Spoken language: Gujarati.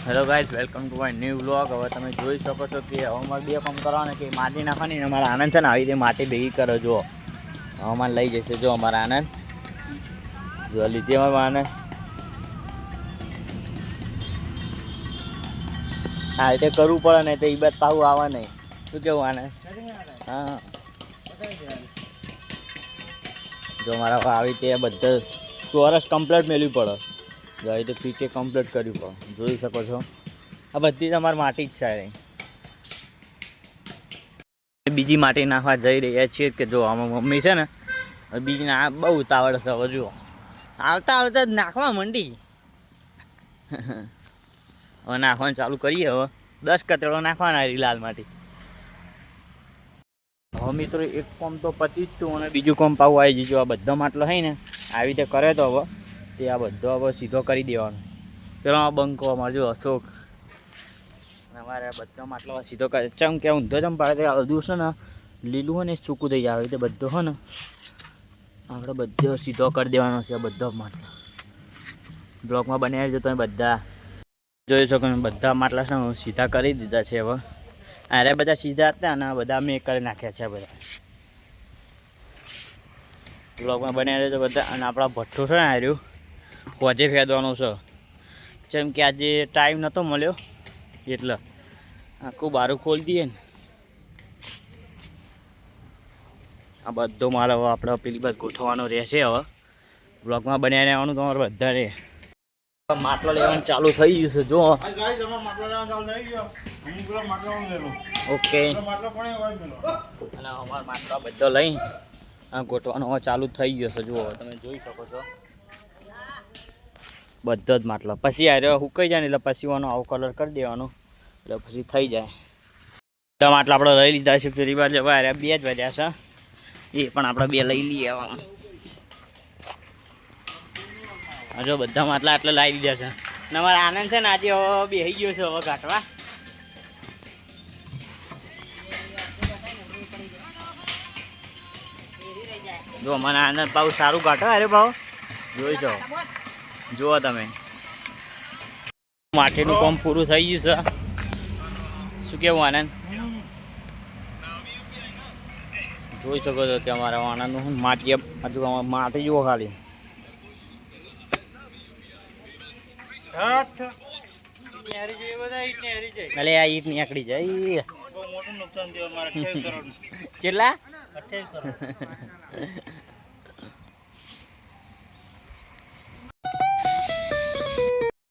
Hello guys, welcome to my new vlog. હવે તમે જોઈ શકો છો કે હવે મારે બે કામ કરવાના કે માટી નાખવાની ને અમારા આનંદ છે ને આવી રીતે માટી ભેગી કરો. જો હવે અમારે લઈ જશે. જો અમારા આનંદ જો લીધી અમારા આનંદ આ રીતે કરવું પડે ને તો એ બાદ પાવું આવે નહીં. શું કેવું આનંદ? હા, જો મારા આવી રીતે બધા ચોરસ કમ્પ્લીટ મેળવી પડે. જો આવી રીતે પીકે કમ્પ્લીટ કરવી પડે. જોઈ શકો છો આ બધી તમારી માટી જ છે. બીજી માટી નાખવા જઈ રહ્યા છીએ કે જો આમાં મમ્મી છે ને બીજી ના બહુ ઉતાવળ છે. હવે જુઓ આવતા આવતા જ નાખવા મંડી. હવે નાખવાનું ચાલુ કરીએ. હવે 10 કતરો નાખવાના લાલ માટી. હવે મિત્રો એક કોમ તો પતી જ તું અને બીજું કોમ પાવું આવી જજો. આ બધો માટલો હોય ને આવી રીતે કરે તો હવે તે આ બધો હવે સીધો કરી દેવાનો. પેલો આ બંકો અમારે જો અશોક અમારે બધો માટલો સીધો કરે. ચમ કે ઊંધો ચમ પાડે બધું છે ને લીલું હોય ને સૂકું થઈ જાય. આવી રીતે બધો હોય ને આપણે બધો સીધો કરી દેવાનો છે. બધો માટલો બ્લોકમાં બનાવી દેજો તમે બધા જોઈ શકો. બધા માટલા છે સીધા કરી દીધા છે. હવે અરે બધા સીધા હતા અને બધા મેં કરી નાખ્યા છે બધા બ્લોકમાં બનાવી દેજો બધા. અને આપણા ભઠ્ઠો છે ને હાર્યું હોજે ફેદવાનું છે. જેમ કે આજે ટાઈમ નહોતો મળ્યો એટલે આખું બારું ખોલી દઈએ ને. આ બધો માલ હવે આપણે પેલી બાદ ગોઠવવાનો રહેશે. હવે બ્લોકમાં બનાવી રહેવાનું તમારે બધા રહે. માટલો લેવાનું ચાલુ થઈ ગયું છે. જો ઓકે અને અમારો માટલો બધો લઈ આ ગોઠવાનો હવે ચાલુ થઈ ગયો છે. જુઓ તમે જોઈ શકો છો બધો જ માટલો. પછી આ સુકાઈ જાય ને એટલે પછી આનો આવો કલર કરી દેવાનો એટલે પછી થઈ જાય. બધા માટલા આપણે લઈ લીધા છે. ફરી વાર જવા અરે 2 જ વાગ્યા છે. એ પણ આપણે 2 લઈ લઈએ. જો બધા માટલા આટલા લાવી દીધા છે. ને અમારા આનંદ છે ને આજે હવે બેસી ગયો છે હવે કાઢવા. જો મને આનંદ ભાવ સારું કાઢો. અરે ભાવ જોઈ છો જુઓ તમે માટીનું કામ પૂરું થઈ ગયું છે. શું કેવું આનંદ? જોઈ શકો છો કે અમારા આનંદનું માટી હજુ માટી જુઓ ખાલી અલે આ ઈટ નીકળી જાય. કેટલા